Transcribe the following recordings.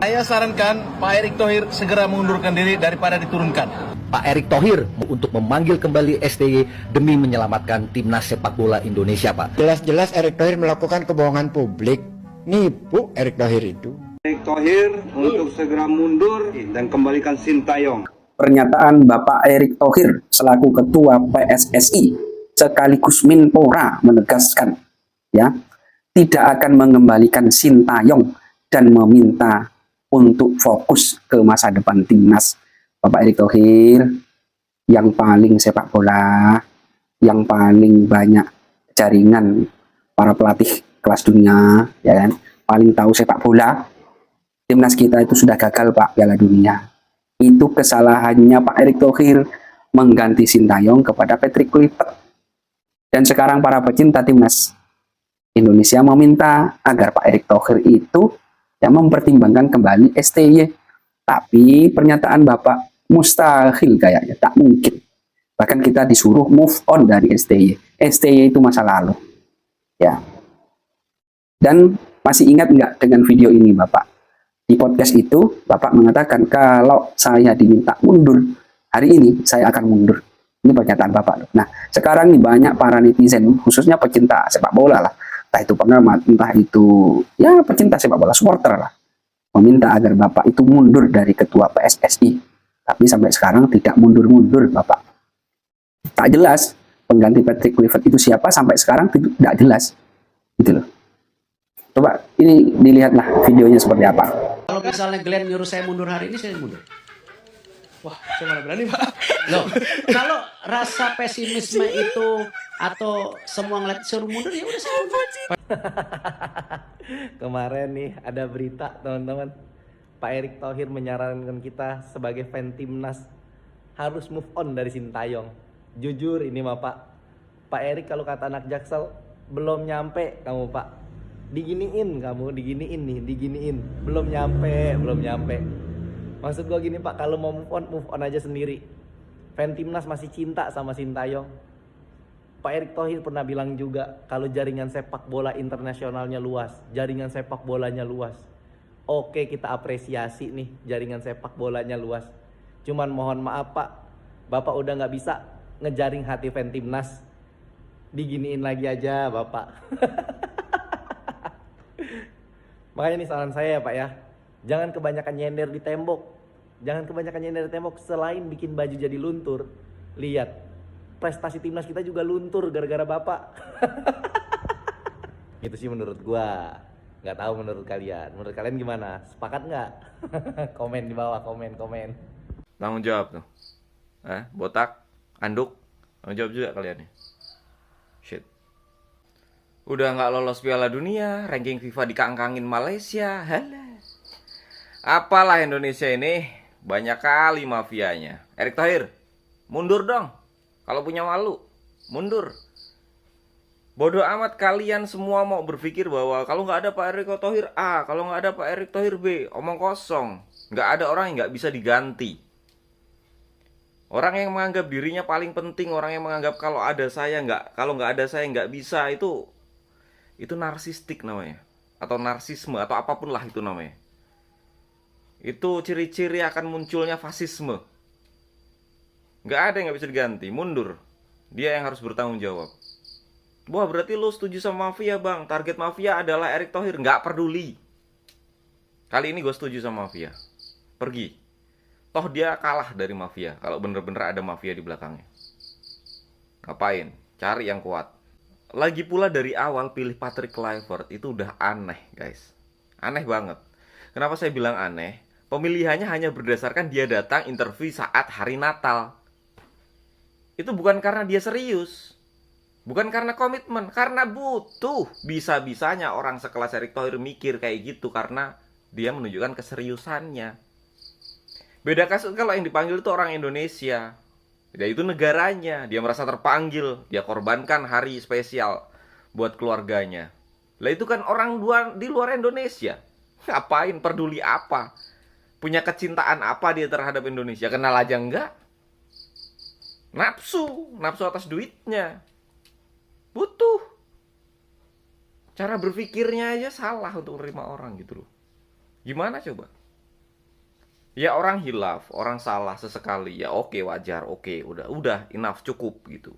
Saya sarankan Pak Erick Thohir segera mengundurkan diri daripada diturunkan. Pak Erick Thohir untuk memanggil kembali STY demi menyelamatkan timnas sepak bola Indonesia, Pak. Jelas-jelas Erick Thohir melakukan kebohongan publik. Nipu Erick Thohir itu. Erick Thohir untuk segera mundur dan kembalikan Sintayong. Pernyataan Bapak Erick Thohir selaku Ketua PSSI sekaligus Menpora menegaskan, ya, tidak akan mengembalikan Sintayong dan meminta untuk fokus ke masa depan timnas. Bapak Erick Thohir yang paling sepak bola, yang paling banyak jaringan para pelatih kelas dunia, ya kan, paling tahu sepak bola. Timnas kita itu sudah gagal, Pak, Piala Dunia. Itu kesalahannya Pak Erick Thohir mengganti Sintayong kepada Patrick Kluivert. Dan sekarang para pecinta timnas Indonesia meminta agar Pak Erick Thohir itu yang mempertimbangkan kembali STY. Tapi pernyataan Bapak mustahil kayaknya, tak mungkin. Bahkan kita disuruh move on dari STY. STY itu masa lalu. Ya. Dan masih ingat nggak dengan video ini, Bapak? Di podcast itu, Bapak mengatakan kalau saya diminta mundur hari ini, saya akan mundur. Ini pernyataan Bapak. Nah, sekarang nih banyak para netizen, khususnya pecinta sepak bola lah, entah itu pengamat, entah itu ya pecinta sepak bola, supporter lah, meminta agar Bapak itu mundur dari Ketua PSSI. Tapi sampai sekarang tidak mundur-mundur, Bapak. Tak jelas pengganti Patrick Kluivert itu siapa, sampai sekarang tidak jelas. Gitu loh. Coba ini dilihatlah videonya seperti apa. Kalau misalnya Glenn nyuruh saya mundur hari ini, saya mundur. Wah, saya mana berani, Pak. Loh, kalau rasa pesimisme itu atau semua ngeliat suruh mundur, ya udah saya mundur. Kemarin nih ada berita, teman-teman. Pak Erick Thohir menyarankan kita sebagai fan timnas harus move on dari Sintayong. Jujur ini mah, Pak. Pak Erick kalau kata anak Jaksel, belum nyampe kamu, Pak. Diginiin kamu, diginiin. Belum nyampe. Maksud gua gini, Pak, kalau mau move on aja sendiri. Fan timnas masih cinta sama Sintayong. Pak Erick Thohir pernah bilang juga kalau jaringan sepak bola internasionalnya luas, jaringan sepak bolanya luas. Oke, kita apresiasi nih jaringan sepak bolanya luas. Cuman mohon maaf, Pak, Bapak udah nggak bisa ngejaring hati fan timnas. Diginiin lagi aja, Bapak. Makanya nih saran saya ya, Pak ya. Jangan kebanyakan nyender di tembok. Selain bikin baju jadi luntur, lihat prestasi timnas kita juga luntur gara-gara Bapak. Itu sih menurut gua. Nggak tahu menurut kalian. Menurut kalian gimana? Sepakat nggak? Komen di bawah, komen. Tanggung jawab tuh. Botak, anduk, tanggung jawab juga kalian nih. Shit. Udah nggak lolos Piala Dunia, ranking FIFA dikangkangin Malaysia. Halah. Apalah Indonesia ini, banyak kali mafianya. Erick Thohir, mundur dong. Kalau punya malu, mundur. Bodoh amat kalian semua mau berpikir bahwa kalau nggak ada Pak Erick Thohir A, kalau nggak ada Pak Erick Thohir B, omong kosong. Nggak ada orang yang nggak bisa diganti. Orang yang menganggap dirinya paling penting, orang yang menganggap kalau nggak ada saya nggak bisa, itu narsistik namanya, atau narsisme, atau apapun lah itu namanya. Itu ciri-ciri akan munculnya fasisme. Nggak ada yang nggak bisa diganti, mundur. Dia yang harus bertanggung jawab. Wah, berarti lo setuju sama mafia, Bang. Target mafia adalah Erick Thohir. Nggak peduli. Kali ini gue setuju sama mafia. Pergi. Toh dia kalah dari mafia, kalau bener-bener ada mafia di belakangnya. Ngapain? Cari yang kuat. Lagi pula dari awal pilih Patrick Kluivert itu udah aneh, guys. Aneh banget. Kenapa saya bilang aneh? Pemilihannya hanya berdasarkan dia datang interview saat hari Natal. Itu bukan karena dia serius, bukan karena komitmen, karena butuh. Bisa-bisanya orang sekelas Erick Thohir mikir kayak gitu karena dia menunjukkan keseriusannya. Beda kasus kalau yang dipanggil itu orang Indonesia. Ya itu negaranya, dia merasa terpanggil, dia korbankan hari spesial buat keluarganya. Lah itu kan orang di luar Indonesia. Ngapain, peduli apa? Punya kecintaan apa dia terhadap Indonesia? Kenal aja enggak? Nafsu atas duitnya. Butuh. Cara berpikirnya aja salah untuk menerima orang gitu loh. Gimana coba? Ya orang hilaf, orang salah sesekali, ya oke wajar, oke udah enough cukup gitu.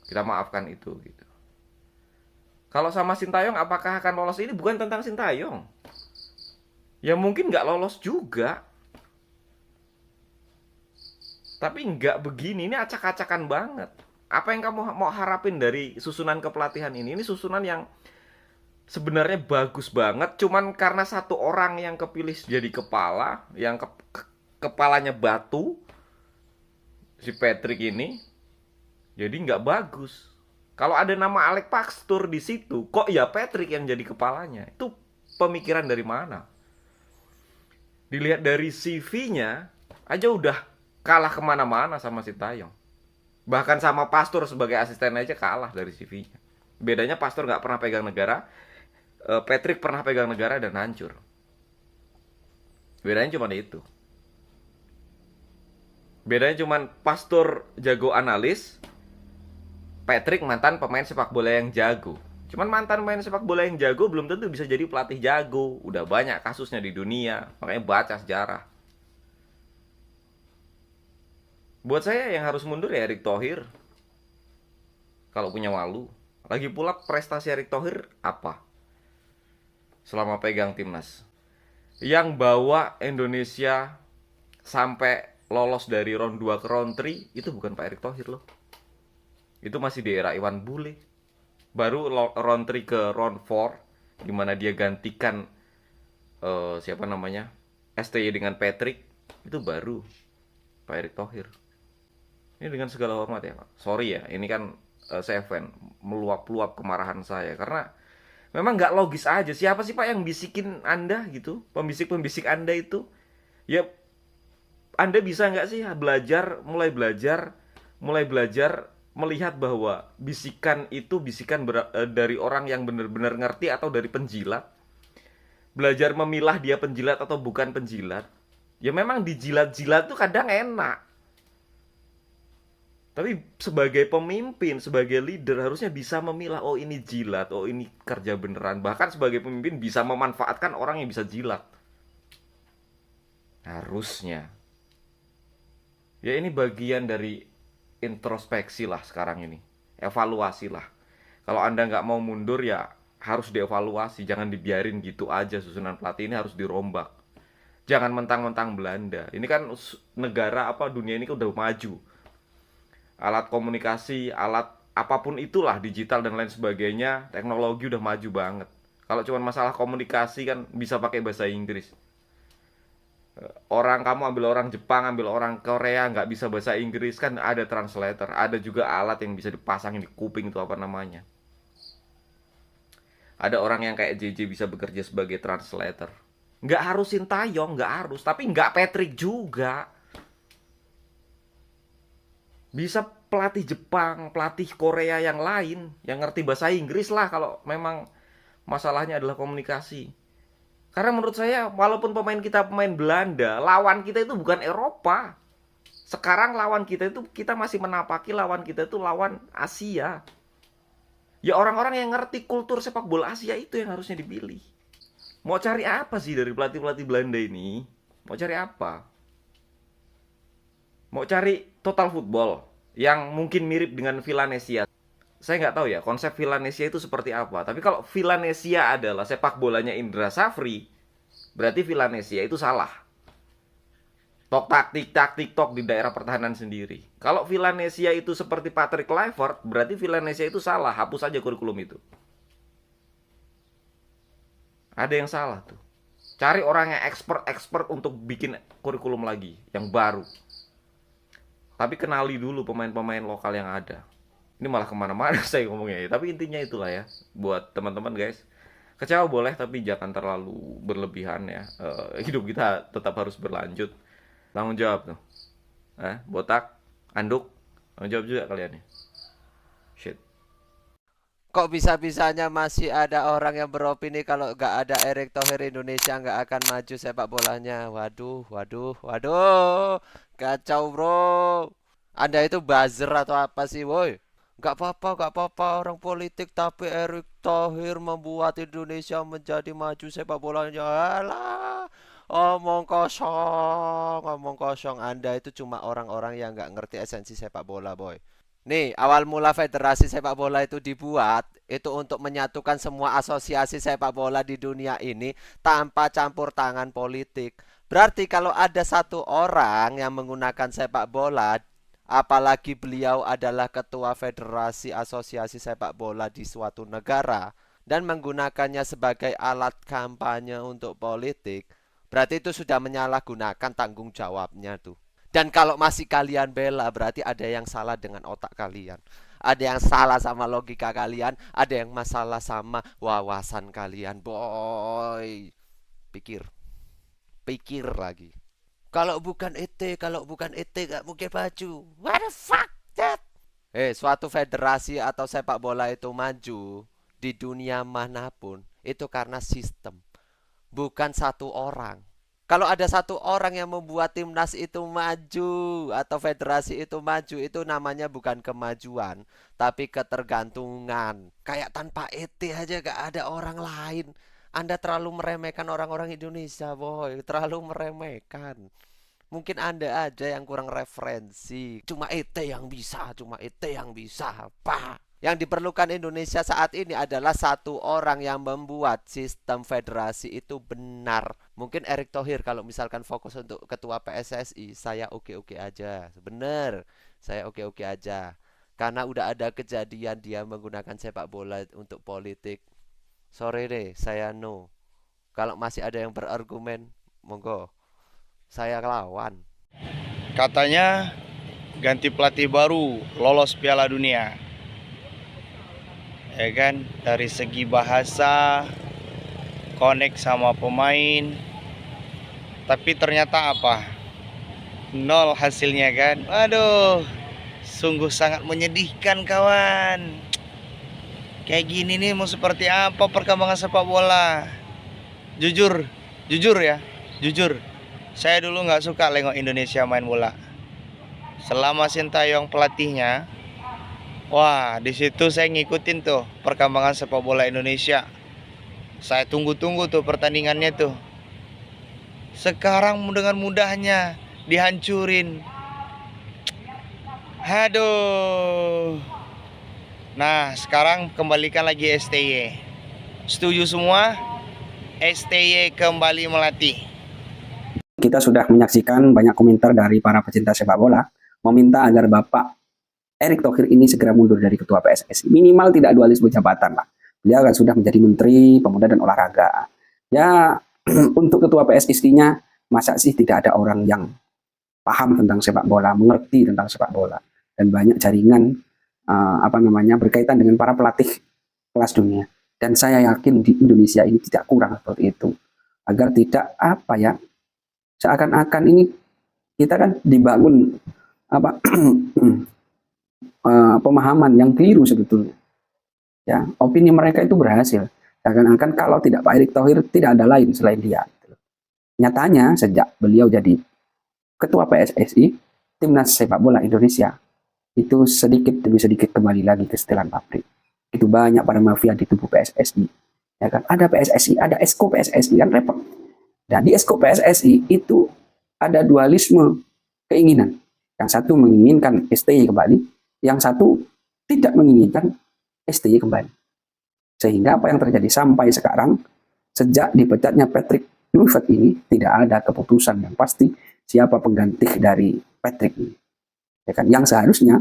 Kita maafkan itu gitu. Kalau sama Sintayong apakah akan lolos, ini bukan tentang Sintayong. Ya mungkin nggak lolos juga. Tapi nggak begini, ini acak-acakan banget. Apa yang kamu mau harapin dari susunan kepelatihan ini? Ini susunan yang sebenarnya bagus banget, cuman karena satu orang yang kepilih jadi kepala, yang kepalanya batu, si Patrick ini, jadi nggak bagus. Kalau ada nama Alex Paxtur di situ, kok ya Patrick yang jadi kepalanya? Itu pemikiran dari mana? Dilihat dari CV-nya aja udah kalah kemana-mana sama Sintayong. Bahkan sama Pastur sebagai asisten aja kalah dari CV-nya. Bedanya Pastur nggak pernah pegang negara, Patrick pernah pegang negara dan hancur. Bedanya cuma itu. Bedanya cuma Pastur jago analis, Patrick mantan pemain sepak bola yang jago. Cuman mantan pemain sepak bola yang jago belum tentu bisa jadi pelatih jago. Udah banyak kasusnya di dunia, makanya baca sejarah. Buat saya yang harus mundur ya Erick Thohir. Kalau punya malu. Lagi pula prestasi Erick Thohir apa? Selama pegang timnas. Yang bawa Indonesia sampai lolos dari round 2 ke round 3 itu bukan Pak Erick Thohir loh. Itu masih di era Iwan Bule. Baru round 3 ke round 4 di mana dia gantikan siapa namanya? STY dengan Patrick, itu baru Pak Erick Thohir. Ini dengan segala hormat ya Pak. Sorry ya, ini kan saya fan meluap-luap kemarahan saya karena memang nggak logis aja. Siapa sih Pak yang bisikin Anda gitu? Pembisik-pembisik Anda itu. Ya Anda bisa nggak sih mulai belajar melihat bahwa bisikan itu dari orang yang benar-benar ngerti atau dari penjilat. Belajar memilah dia penjilat atau bukan penjilat. Ya memang dijilat-jilat tuh kadang enak. Tapi sebagai pemimpin, sebagai leader harusnya bisa memilah, oh ini jilat, oh ini kerja beneran. Bahkan sebagai pemimpin bisa memanfaatkan orang yang bisa jilat. Harusnya. Ya ini bagian dari introspeksi lah sekarang ini. Evaluasi lah. Kalau Anda nggak mau mundur ya harus dievaluasi. Jangan dibiarin gitu aja, susunan pelatih ini harus dirombak. Jangan mentang-mentang Belanda. Ini kan negara dunia ini kan udah maju. Alat komunikasi, alat apapun itulah, digital dan lain sebagainya, teknologi udah maju banget. Kalau cuma masalah komunikasi kan bisa pakai bahasa Inggris. Kamu ambil orang Jepang, ambil orang Korea nggak bisa bahasa Inggris kan ada translator, ada juga alat yang bisa dipasangin di kuping itu apa namanya. Ada orang yang kayak JJ bisa bekerja sebagai translator. Nggak harus Sintayong, nggak harus, tapi nggak Patrick juga. Bisa pelatih Jepang, pelatih Korea yang lain yang ngerti bahasa Inggris lah kalau memang masalahnya adalah komunikasi. Karena menurut saya walaupun pemain kita pemain Belanda, lawan kita itu bukan Eropa. Sekarang lawan kita itu kita masih menapaki lawan kita itu lawan Asia. Ya orang-orang yang ngerti kultur sepak bola Asia itu yang harusnya dipilih. Mau cari apa sih dari pelatih-pelatih Belanda ini? Mau cari apa? Mau cari total football yang mungkin mirip dengan Villanesia. Saya nggak tahu ya konsep Villanesia itu seperti apa. Tapi kalau Villanesia adalah sepak bolanya Indra Safri, berarti Villanesia itu salah. Taktik di daerah pertahanan sendiri. Kalau Villanesia itu seperti Patrick Kluivert, berarti Villanesia itu salah. Hapus aja kurikulum itu. Ada yang salah tuh. Cari orang yang expert untuk bikin kurikulum lagi yang baru. Tapi kenali dulu pemain-pemain lokal yang ada. Ini malah kemana-mana saya ngomongnya ya. Tapi intinya itulah ya. Buat teman-teman guys. Kecewa boleh tapi jangan terlalu berlebihan ya. Hidup kita tetap harus berlanjut. Tanggung jawab tuh. Botak, anduk. Tanggung jawab juga kalian ya. Shit. Kok bisa-bisanya masih ada orang yang beropini kalau nggak ada Erick Thohir Indonesia nggak akan maju sepak bolanya. Waduh. Kacau bro. Anda itu buzzer atau apa sih woi? Nggak apa-apa orang politik tapi Erick Thohir membuat Indonesia menjadi maju sepak bolanya. Alah, Omong kosong. Anda itu cuma orang-orang yang nggak ngerti esensi sepak bola, boy. Nih, awal mula federasi sepak bola itu dibuat itu untuk menyatukan semua asosiasi sepak bola di dunia ini tanpa campur tangan politik. Berarti kalau ada satu orang yang menggunakan sepak bola, apalagi beliau adalah ketua federasi asosiasi sepak bola di suatu negara dan menggunakannya sebagai alat kampanye untuk politik, berarti itu sudah menyalahgunakan tanggung jawabnya tuh. Dan kalau masih kalian bela, berarti ada yang salah dengan otak kalian. Ada yang salah sama logika kalian, ada yang masalah sama wawasan kalian, boy. Pikir lagi. Kalau bukan ET gak mungkin maju. What the fuck that? Suatu federasi atau sepak bola itu maju di dunia manapun itu karena sistem, bukan satu orang. Kalau ada satu orang yang membuat timnas itu maju atau federasi itu maju, itu namanya bukan kemajuan, tapi ketergantungan. Kayak tanpa ET aja gak ada orang lain. Anda terlalu meremehkan orang-orang Indonesia, boy. Terlalu meremehkan. Mungkin Anda aja yang kurang referensi. Cuma ET yang bisa. Apa? Yang diperlukan Indonesia saat ini adalah satu orang yang membuat sistem federasi itu benar. Mungkin Erick Thohir kalau misalkan fokus untuk ketua PSSI, saya oke-oke aja. Bener, saya oke-oke aja. Karena udah ada kejadian dia menggunakan sepak bola untuk politik. Sorry deh, saya no. Kalau masih ada yang berargumen, monggo. Saya lawan. Katanya ganti pelatih baru, lolos Piala Dunia. Ya kan, dari segi bahasa, connect sama pemain. Tapi ternyata apa? Nol hasilnya kan. Aduh, sungguh sangat menyedihkan kawan. Kayak gini nih mau seperti apa perkembangan sepak bola? Jujur ya, jujur. Saya dulu nggak suka nengok Indonesia main bola. Selama Sintayong pelatihnya, wah di situ saya ngikutin tuh perkembangan sepak bola Indonesia. Saya tunggu-tunggu tuh pertandingannya tuh. Sekarang dengan mudahnya dihancurin. Aduh. Nah, sekarang kembalikan lagi STY. Setuju semua? STY kembali melatih. Kita sudah menyaksikan banyak komentar dari para pecinta sepak bola meminta agar Bapak Erick Thohir ini segera mundur dari ketua PSSI. Minimal tidak dualisme jabatan lah. Beliau kan sudah menjadi Menteri Pemuda dan Olahraga. Ya, untuk ketua PSSI-nya, masa sih tidak ada orang yang paham tentang sepak bola, mengerti tentang sepak bola. Dan banyak jaringan berkaitan dengan para pelatih kelas dunia. Dan saya yakin di Indonesia ini tidak kurang seperti itu. Agar tidak seakan-akan ini kita kan dibangun pemahaman yang keliru sebetulnya. Ya, opini mereka itu berhasil. Seakan-akan kalau tidak Pak Erick Thohir tidak ada lain selain dia. Nyatanya sejak beliau jadi ketua PSSI, timnas sepak bola Indonesia itu sedikit demi sedikit kembali lagi ke setelan pabrik. Itu banyak para mafia di tubuh PSSI. Ya kan? Ada PSSI, ada Esko PSSI, kan repot. Dan di Esko PSSI itu ada dualisme keinginan. Yang satu menginginkan STY kembali, yang satu tidak menginginkan STY kembali. Sehingga apa yang terjadi sampai sekarang, sejak dipecatnya Patrick Kluivert ini, tidak ada keputusan yang pasti siapa pengganti dari Patrick ini. Ya kan? Yang seharusnya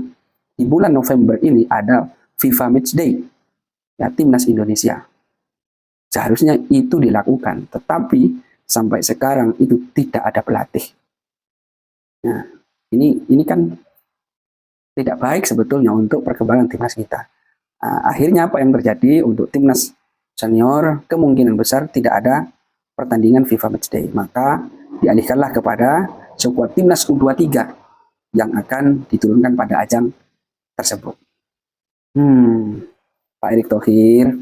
di bulan November ini ada FIFA Matchday, ya, timnas Indonesia. Seharusnya itu dilakukan, tetapi sampai sekarang itu tidak ada pelatih. Nah, ini kan tidak baik sebetulnya untuk perkembangan timnas kita. Akhirnya apa yang terjadi untuk timnas senior, kemungkinan besar tidak ada pertandingan FIFA Matchday. Maka dialihkanlah kepada skuad timnas U23 yang akan diturunkan pada ajang tersebut. Pak Erick Thohir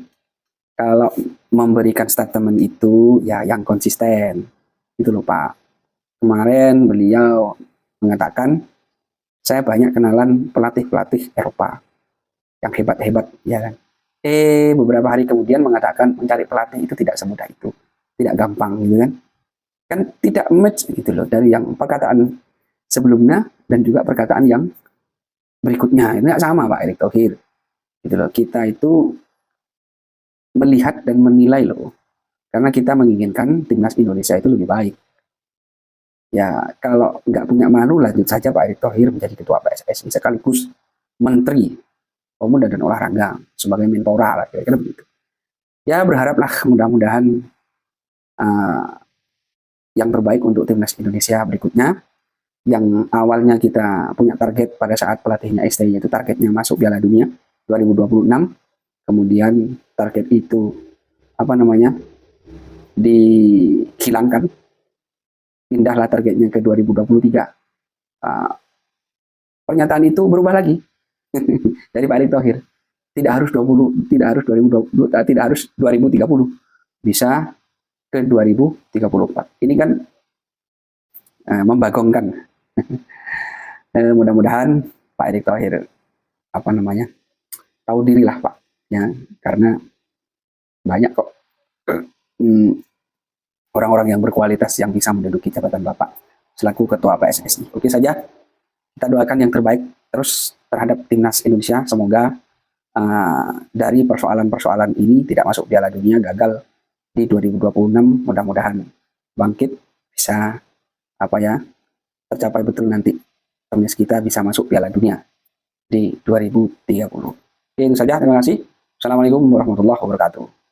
kalau memberikan statement itu ya yang konsisten. Itu loh Pak. Kemarin beliau mengatakan saya banyak kenalan pelatih-pelatih Eropa yang hebat-hebat, ya kan. Beberapa hari kemudian mengatakan mencari pelatih itu tidak semudah itu, tidak gampang gitu kan. Kan tidak match gitu loh dari yang perkataan sebelumnya dan juga perkataan yang berikutnya. Itu nggak sama Pak Erick Thohir. Gitu loh. Kita itu melihat dan menilai loh. Karena kita menginginkan timnas Indonesia itu lebih baik. Ya kalau nggak punya malu lanjut saja Pak Erick Thohir menjadi ketua PSSI sekaligus Menteri Pemuda dan Olahraga sebagai Menpora lah kira-kira begitu. Ya berharaplah mudah-mudahan yang terbaik untuk timnas Indonesia berikutnya. Yang awalnya kita punya target pada saat pelatihnya STY itu targetnya masuk Piala Dunia 2026. Kemudian target itu dihilangkan, pindahlah targetnya ke 2023. Pernyataan itu berubah lagi dari Pak Erick Thohir. Tidak harus 2020, tidak harus 2030, bisa ke 2034. Ini kan membagongkan. Mudah-mudahan Pak Erick Thohir tahu diri lah Pak, ya, karena banyak kok orang-orang yang berkualitas yang bisa menduduki jabatan Bapak selaku ketua PSSI. Oke saja, kita doakan yang terbaik terus terhadap timnas Indonesia. Semoga dari persoalan-persoalan ini tidak masuk Piala Dunia, gagal di 2026, mudah-mudahan bangkit, bisa tercapai betul nanti timnas kita bisa masuk Piala Dunia di 2030. Oke, itu saja, terima kasih. Assalamualaikum warahmatullahi wabarakatuh.